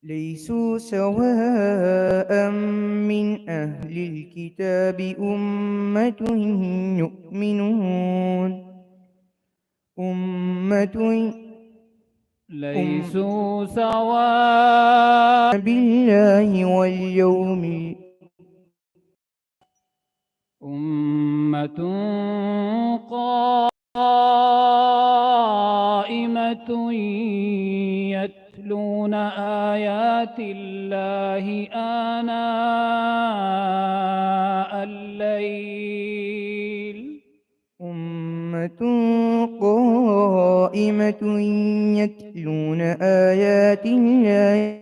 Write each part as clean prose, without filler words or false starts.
ليسوا سواء من أهل الكتاب أمة يؤمنون أمة ليسوا سواء بالله واليوم أمة قائمة يتلون آيات الله آناء الليل أمة قائمة يتلون آيات الله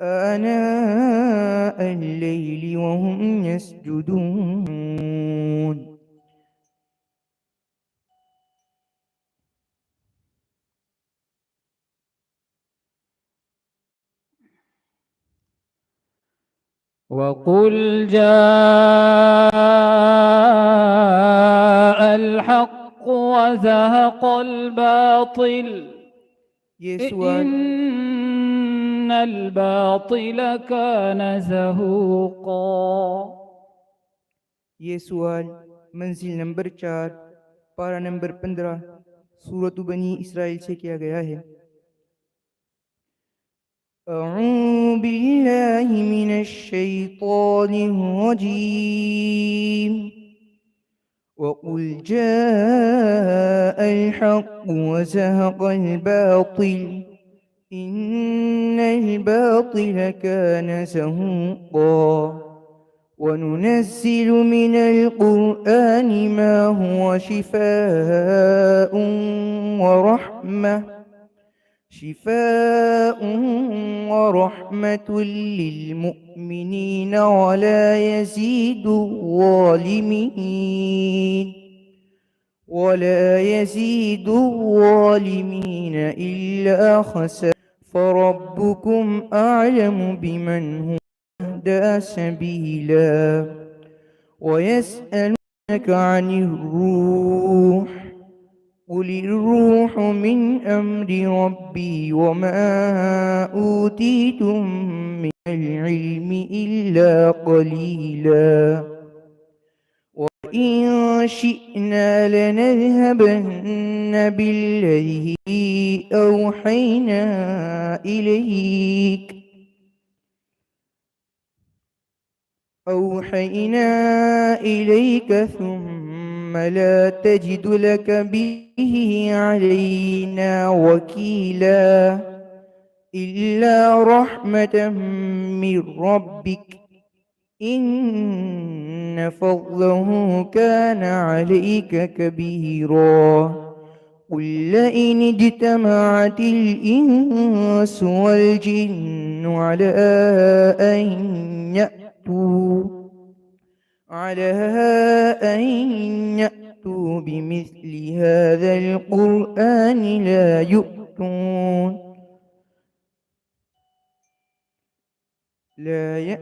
آناء الليل وهم يسجدون وقل جاء الحق وزهق الباطل Yesual, إن الباطل كان زهوقا. Yesual, मंजिल नंबर 4, पारा नंबर 15, सूरत बनी इसराइल से किया गया है। أعوذ بالله من الشيطان الرجيم وقل جاء الحق وزهق الباطل إن الباطل كان زهوقا وننزل من القرآن ما هو شفاء ورحمة للمؤمنين ولا يزيد الظالمين إلا خسارا فربكم أعلم بمن هو أهدى سبيلا ويسألونك عن الروح قل الروح من أمر ربي وما أوتيتم من العلم إلا قليلا وإن شئنا لنذهبن بالذي أوحينا إليك ثم لا تجد لك به علينا وكيلا إلا رحمة من ربك إن فضله كان عليك كبيرا قل لئن اجتمعت الإنس والجن على أن يأتوا بمثل هذا القرآن لا يؤتون لا ي...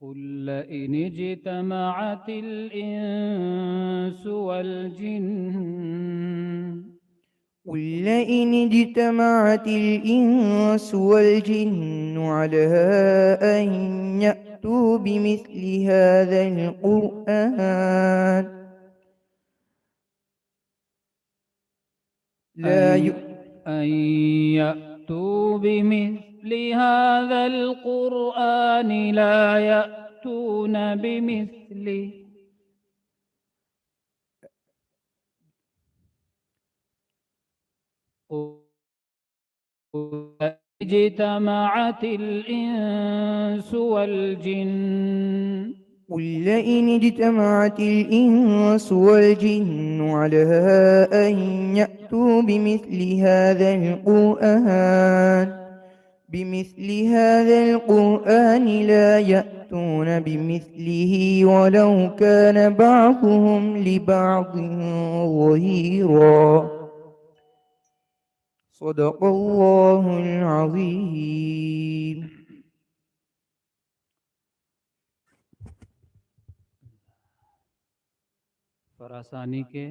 قل لئن اجتمعت الإنس والجن قل لئن اجتمعت الإنس والجن على أن يأتوا بمثل هذا القرآن أن يأتوا بمثل هذا القرآن لا يأتون بمثله اجتمعت الإنس والجن قل لئن اجتمعت الإنس والجن على أن يأتوا بمثل هذا القرآن لا يأتون بمثله ولو كان بعضهم لبعض ظهيرا صدق الله العظيم. फरासानी के